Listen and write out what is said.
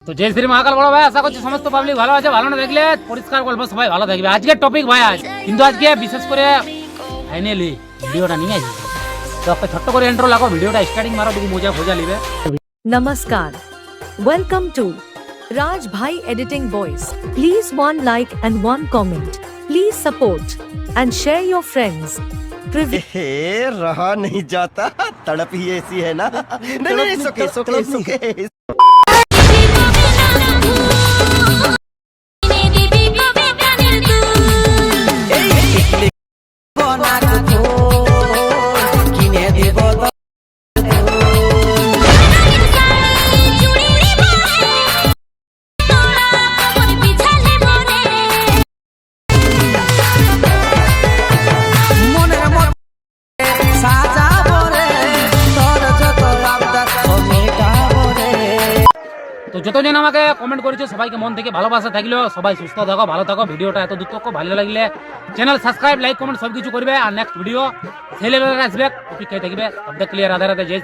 তো জয় শ্রী মহাকাল বড় ভাই, আশা করছি সমস্ত পাবলিক ভালো আছে। ভালো না দেখলে পরিষ্কার গল্প, সবাই ভালো থাকবে। আজকের টপিক ভাই কিন্তু আজকে বিশেষ করে ফাইনালি ভিডিওটা নিয়ে আসি। তো একটা ছোট্ট করে ইন্ট্রো লাগাও, ভিডিওটা স্টার্টিং মারো, দেখি মজা ফজা লিবে। Namaskar. Welcome to Raj Bhai Editing Voice. Please one like and one comment. Please support and share your friends. हे रहा नहीं जाता, तड़प ही ऐसी है ना। नहीं नहीं सुके सुके सुके তো যতজন আমাকে কমেন্ট করেছো সবাইকে মন থেকে ভালোবাসা থাকলো। সবাই সুস্থ থাকো, ভালো থাকো। ভিডিওটা এত দূর তক ভালো লাগলে চ্যানেল সাবস্ক্রাইব, লাইক, কমেন্ট সবকিছু করবে। আর নেক্সট ভিডিও ছেলেবেলা আসবে, টপিক কে থাকবে, শব্দ ক্লিয়ার আধার জয় শ্রী